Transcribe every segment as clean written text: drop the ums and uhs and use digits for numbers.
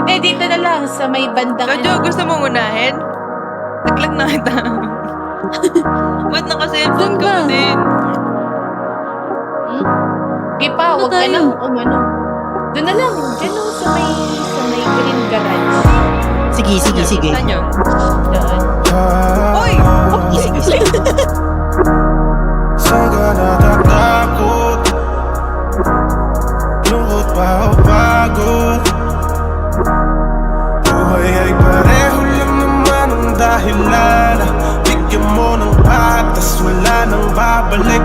Dito na lang sa may bandang Jojo, gusto mong unahin? Naglag na kita. Ba't naka-cellphone Saan ka ba? pa din? Okay pa, Ano huwag ka tayo? nang umano. Doon na lang, dyan lang sa may green garage. Sige. Saan yun? Doon. Uy! Sige. Saan ka natatakot? Lungkot pa o pagod? Buhay ay pareho lang naman ang dahilan. Bigyan mo ng patas, wala nang babalik.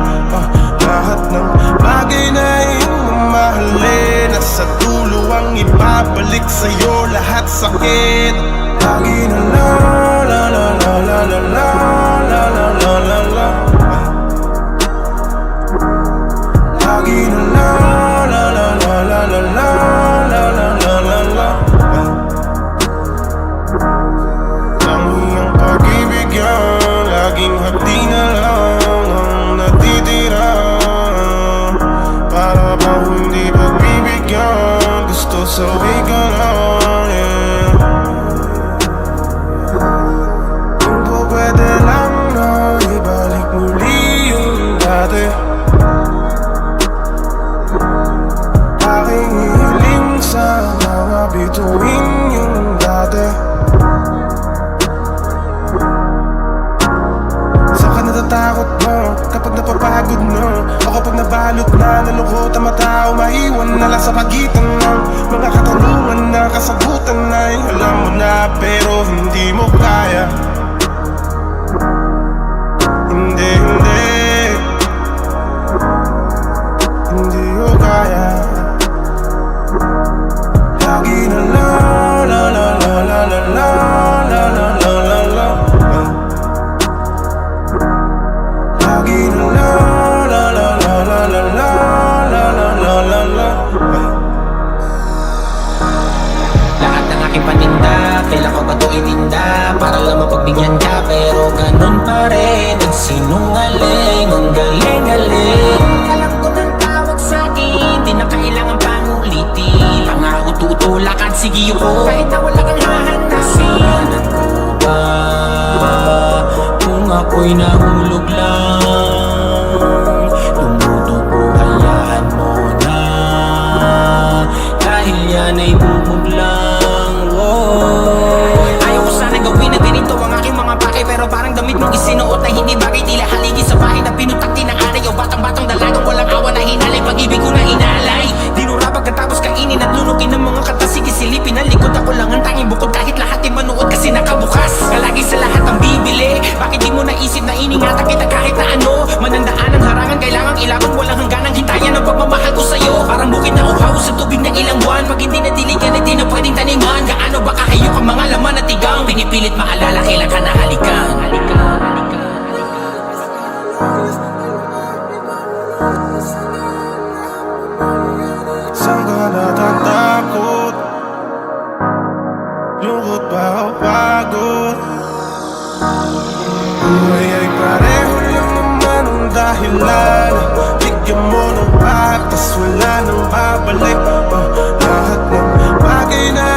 Lahat ng bagay na iyong mamahalin, nasa dulo ang ibabalik sa'yo lahat sakit. Lagi na la la la la la la la la la la la la. Lagi na la la la la la la la la la la la la. Ang iyong pag-ibig yan, laging hapdi na lang ang natitira. Para bang hindi pagbibigyan, gusto sabi ka lang, yeah. Kung po pwede lang na ibalik muli yung dati, aking hiling sa mga bituin yung dati. Saan ka natatakot mo kapag napapagod na? O kapag nabalot na, nalungkot ang mata, umaiwan na lang sa pagitan ng mga katanungan na kasagutan ay alam mo na pero hindi mo kaya. Hindi ko kaya. Lagi na la la la la la la la la la la la la. Lagi na la la la la la la la la la la la la. Lahat ng aking paninda, kailan ko ba ito ininda? Para lang mapagbigyan ka, pero ganun pa rin. Nagsinungaling, ang galing-galing. Alam ko ng tawag sa'kin, di na kailangan pang ulitin. Pangako tutulakan, sige ko, kahit na wala kang hahanasin. Alam ko ba, kung ako'y nahulog lang, tumutubo, hayaan mo na. Dahil yan ay bubog lang. Ayaw ko sana gawin na ganito ang aking mga pakay, pero parang damit mong isinuot na hindi bagay. Tila haligi sa bahay na pinutak tinangaray. O batang-batang dalagang walang awa na hinalay. Pag-ibig ko na inalay, dinura pagkatapos kainin at lunukin ng mga kata. Sige silipin ang likod, ako lang ang tanging bukod. Kahit lahat ay manuot kasi nakabukas. Kalagi sa lahat ang bibili. Bakit di mo naisip na iningatan kita kahit na ano? Manandaan ang harangan, kailangang ilaban. Walang hangganang hintayan ang pagmamahal ko sa'yo. Parang bukid na uhaw sa tubig na ilang buwan. Pag hindi nadiligan ay di na pwedeng taniman. Gaano ba kahayok ang mga laman at tigang? Pinipilit maalala, kailan ka nahalikan. Saan ka natatakot? Lungkot ba o pagod? Buhay ay pareho lang naman ang dahilan. Bigyan mo ng patas, wala nang babalik. Lahat ng bagay na